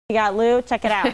You got Lou, check it out.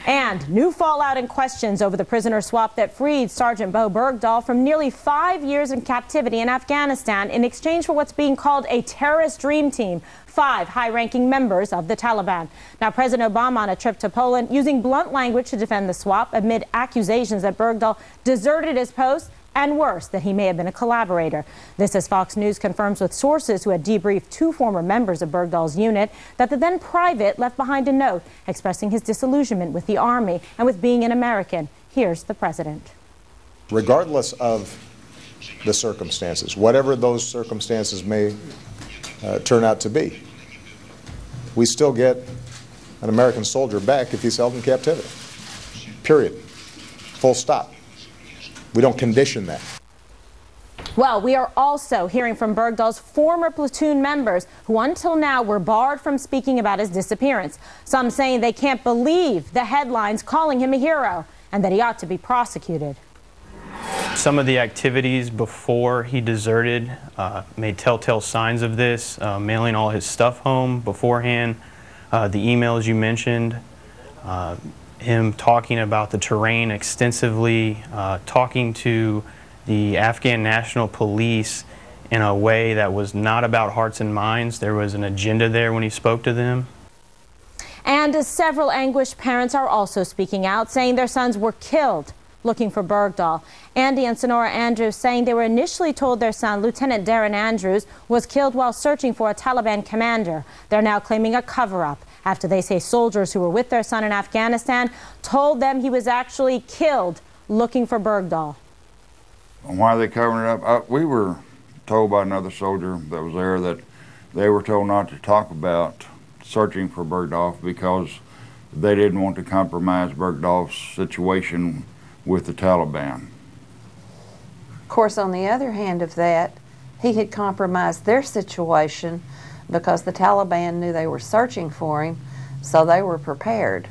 And new fallout and questions over the prisoner swap that freed Sergeant Bowe Bergdahl from nearly 5 years in captivity in Afghanistan in exchange for what's being called a terrorist dream team, 5 high-ranking members of the Taliban. Now, President Obama on a trip to Poland using blunt language to defend the swap amid accusations that Bergdahl deserted his post and worse, that he may have been a collaborator. This as Fox News confirms with sources who had debriefed 2 former members of Bergdahl's unit that the then private left behind a note expressing his disillusionment with the Army and with being an American. Here's the president. Regardless of the circumstances, whatever those circumstances may turn out to be, we still get an American soldier back if he's held in captivity. Period. Full stop. We don't condition that. Well, we are also hearing from Bergdahl's former platoon members who until now were barred from speaking about his disappearance. Some saying they can't believe the headlines calling him a hero and that he ought to be prosecuted. Some of the activities before he deserted made telltale signs of this, mailing all his stuff home beforehand, the emails you mentioned, him talking about the terrain extensively, talking to the Afghan National Police in a way that was not about hearts and minds. There was an agenda there when he spoke to them. And several anguished parents are also speaking out, saying their sons were killed looking for Bergdahl. Andy and Sonora Andrews saying they were initially told their son, Lieutenant Darren Andrews, was killed while searching for a Taliban commander. They're now claiming a cover-up after they say soldiers who were with their son in Afghanistan told them he was actually killed looking for Bergdahl. Why are they covering it up? We were told by another soldier that was there that they were told not to talk about searching for Bergdahl because they didn't want to compromise Bergdahl's situation with the Taliban. Of course, on the other hand of that, he had compromised their situation because the Taliban knew they were searching for him, so they were prepared.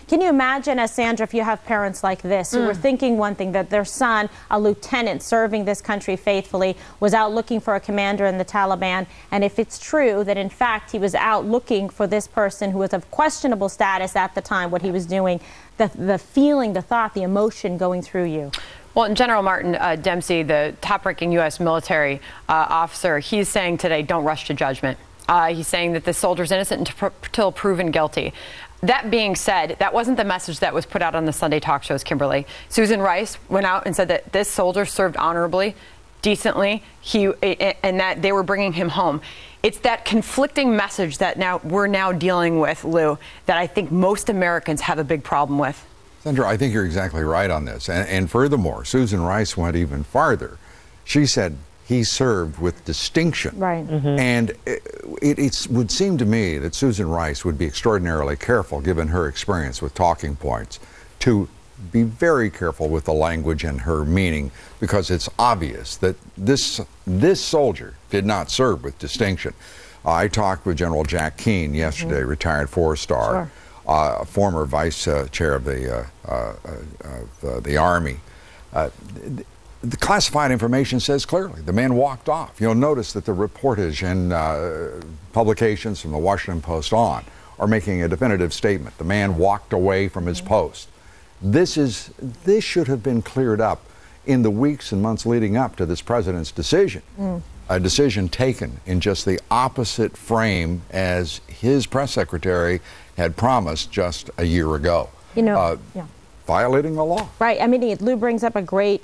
Can you imagine, as Sandra, if you have parents like this who were thinking one thing, that their son, a lieutenant serving this country faithfully, was out looking for a commander in the Taliban, and if it's true that in fact he was out looking for this person who was of questionable status at the time, what he was doing, the feeling, the thought, the emotion going through you? Well, General Martin Dempsey, the top-ranking U.S. military officer, he's saying today, don't rush to judgment. He's saying that the soldier's innocent until proven guilty. That being said, that wasn't the message that was put out on the Sunday talk shows, Kimberly. Susan Rice went out and said that this soldier served honorably, decently, and that they were bringing him home. It's that conflicting message that we're now dealing with, Lou, that I think most Americans have a big problem with. Sandra, I think you're exactly right on this. And furthermore, Susan Rice went even farther. She said he served with distinction. Right. And it would seem to me that Susan Rice would be extraordinarily careful, given her experience with talking points, to be very careful with the language and her meaning, because it's obvious that this soldier did not serve with distinction. I talked with General Jack Keane yesterday, retired 4-star. Former vice chair of the Army. The classified information says clearly the man walked off. You'll notice that the reportage and publications from the Washington Post on are making a definitive statement. The man walked away from his post. This should have been cleared up in the weeks and months leading up to this president's decision. A decision taken in just the opposite frame as his press secretary had promised just a year ago. You know, violating the law. Right. I mean, Lou brings up a great,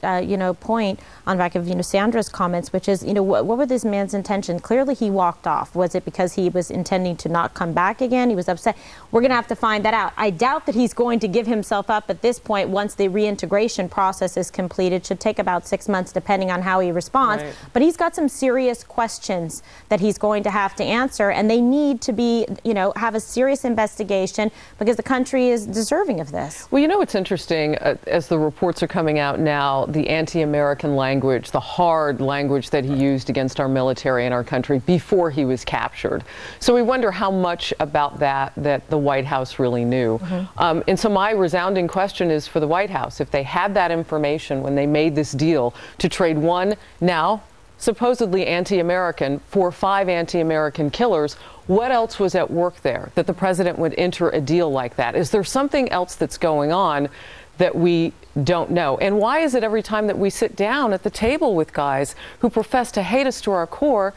point on back of, Sandra's comments, which is, what were this man's intention? Clearly he walked off. Was it because he was intending to not come back again? He was upset. We're going to have to find that out. I doubt that he's going to give himself up at this point once the reintegration process is completed. Should take about 6 months depending on how he responds. Right. But he's got some serious questions that he's going to have to answer, and they need to be, have a serious investigation because the country is deserving of this. Well, it's interesting. As the reports are coming out now, the anti-American language, the hard language that he used against our military and our country before he was captured. So we wonder how much about that the White House really knew. And so my resounding question is for the White House, if they had that information when they made this deal to trade one now supposedly anti-American for 5 anti-American killers, What else was at work there that the president would enter a deal like that? Is there something else that's going on that we don't know? And why is it every time that we sit down at the table with guys who profess to hate us to our core,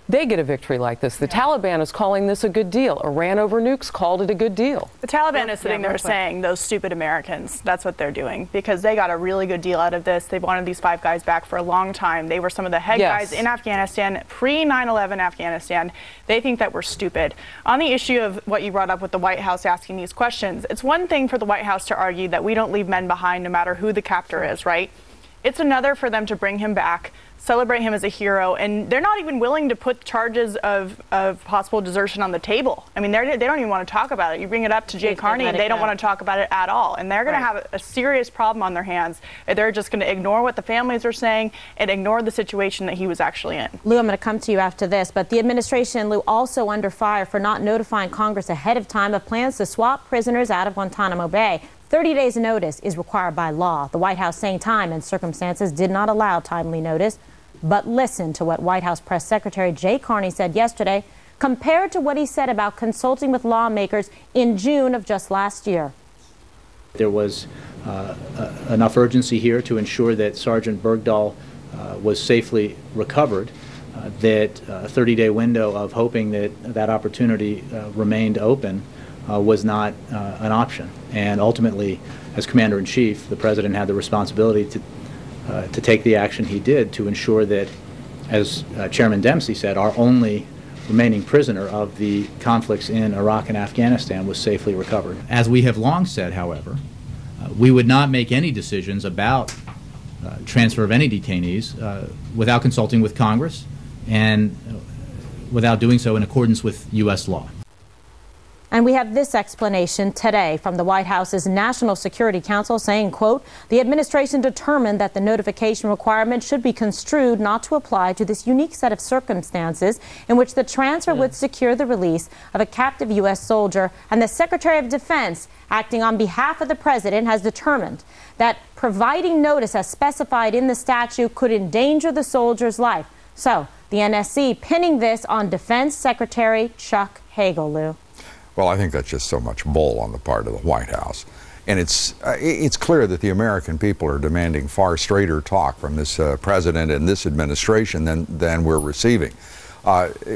they get a victory like this? The Taliban is calling this a good deal. Iran over nukes called it a good deal. The Taliban is sitting there saying, those stupid Americans, that's what they're doing, because they got a really good deal out of this. They wanted these 5 guys back for a long time. They were some of the head guys in Afghanistan, pre-9/11 Afghanistan. They think that we're stupid. On the issue of what you brought up with the White House asking these questions, it's one thing for the White House to argue that we don't leave men behind no matter who the captor is, right? It's another for them to bring him back, celebrate him as a hero, and they're not even willing to put charges of possible desertion on the table. I mean, they don't even want to talk about it. You bring it up to Jay Carney, and they don't want to talk about it at all. And they're going to have a serious problem on their hands if they're just going to ignore what the families are saying and ignore the situation that he was actually in. Lou, I'm going to come to you after this, but the administration, Lou, also under fire for not notifying Congress ahead of time of plans to swap prisoners out of Guantanamo Bay. 30 days notice is required by law. The White House saying time and circumstances did not allow timely notice. But listen to what White House Press Secretary Jay Carney said yesterday, compared to what he said about consulting with lawmakers in June of just last year. There was enough urgency here to ensure that Sergeant Bergdahl was safely recovered, that a 30-day window of hoping that that opportunity remained open was not an option. And ultimately, as Commander-in-Chief, the President had the responsibility to take the action he did to ensure that, as Chairman Dempsey said, our only remaining prisoner of the conflicts in Iraq and Afghanistan was safely recovered. As we have long said, however, we would not make any decisions about transfer of any detainees without consulting with Congress and without doing so in accordance with U.S. law. And we have this explanation today from the White House's National Security Council saying, quote, the administration determined that the notification requirement should be construed not to apply to this unique set of circumstances in which the transfer would secure the release of a captive U.S. soldier, and the Secretary of Defense, acting on behalf of the President, has determined that providing notice as specified in the statute could endanger the soldier's life. So the NSC pinning this on Defense Secretary Chuck Hagel, Lou. Well, I think that's just so much bull on the part of the White House. And it's clear that the American people are demanding far straighter talk from this president and this administration than we're receiving.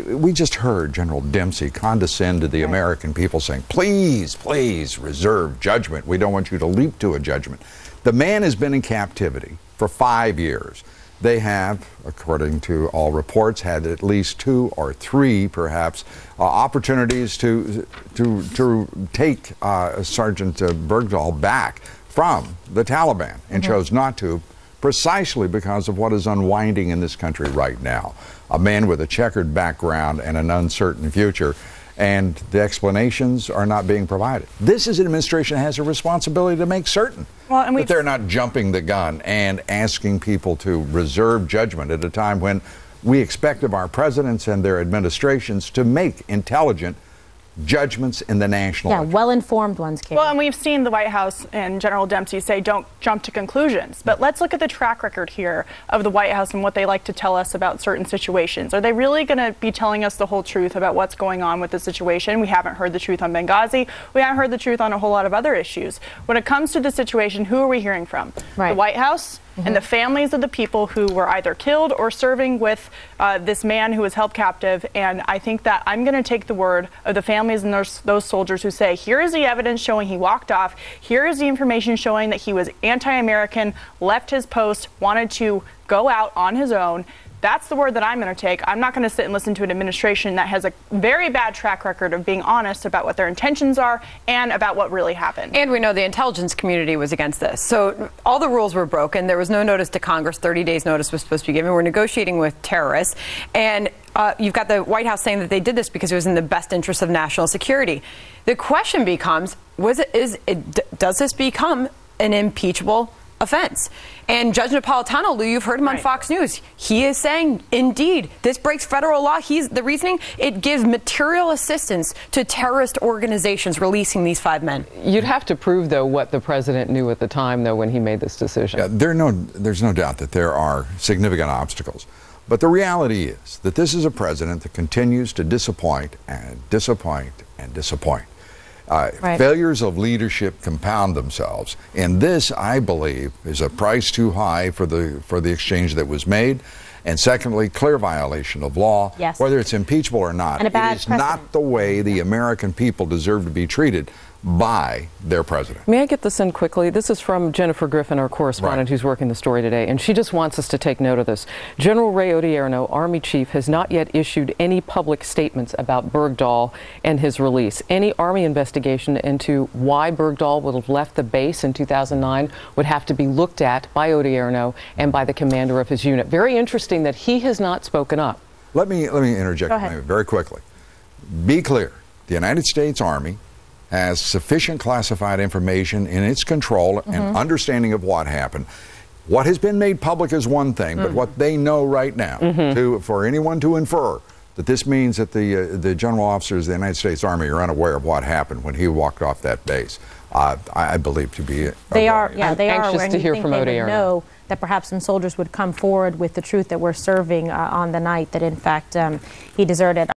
We just heard General Dempsey condescend to the American people saying, please, please reserve judgment. We don't want you to leap to a judgment. The man has been in captivity for 5 years. They have, according to all reports, had at least 2 or 3, perhaps, opportunities to take Sergeant Bergdahl back from the Taliban and chose not to, precisely because of what is unwinding in this country right now. A man with a checkered background and an uncertain future, and the explanations are not being provided. This is an administration that has a responsibility to make certain that they're not jumping the gun and asking people to reserve judgment at a time when we expect of our presidents and their administrations to make intelligent judgments in the national interest. Well-informed ones, Kate. Well, and we've seen the White House and General Dempsey say don't jump to conclusions. But let's look at the track record here of the White House and what they like to tell us about certain situations. Are they really going to be telling us the whole truth about what's going on with the situation? We haven't heard the truth on Benghazi. We haven't heard the truth on a whole lot of other issues. When it comes to the situation, who are we hearing from? The White House? And the families of the people who were either killed or serving with this man who was held captive. And I think that I'm going to take the word of the families and those soldiers who say, here is the evidence showing he walked off. Here is the information showing that he was anti-American, left his post, wanted to go out on his own. That's the word that I'm going to take. I'm not going to sit and listen to an administration that has a very bad track record of being honest about what their intentions are and about what really happened. And we know the intelligence community was against this. So all the rules were broken. There was no notice to Congress. 30 days notice was supposed to be given. We're negotiating with terrorists. And you've got the White House saying that they did this because it was in the best interest of national security. The question becomes, does this become an impeachable offense? And Judge Napolitano, Lou, you've heard him on Fox News. He is saying, indeed, this breaks federal law. The reasoning, it gives material assistance to terrorist organizations releasing these 5 men. You'd have to prove, though, what the president knew at the time, though, when he made this decision. Yeah, there's no doubt that there are significant obstacles. But the reality is that this is a president that continues to disappoint and disappoint and disappoint. Right. Failures of leadership compound themselves, and this, I believe, is a price too high for the exchange that was made. And secondly, clear violation of law, yes. whether it's impeachable or not. And a bad it is not the way the American people deserve to be treated by their president. May I get this in quickly? This is from Jennifer Griffin, our correspondent, who's working the story today, and she just wants us to take note of this. General Ray Odierno, Army Chief, has not yet issued any public statements about Bergdahl and his release. Any Army investigation into why Bergdahl would have left the base in 2009 would have to be looked at by Odierno and by the commander of his unit. Very interesting that he has not spoken up. Let me interject very quickly. Be clear, the United States Army has sufficient classified information in its control and understanding of what happened. What has been made public is one thing, but what they know right now, for anyone to infer that this means that the general officers of the United States Army are unaware of what happened when he walked off that base, I believe to be they are. Yeah, they are. Anxious to hear from Odierno. They would know that perhaps some soldiers would come forward with the truth that we're serving on the night that in fact he deserted.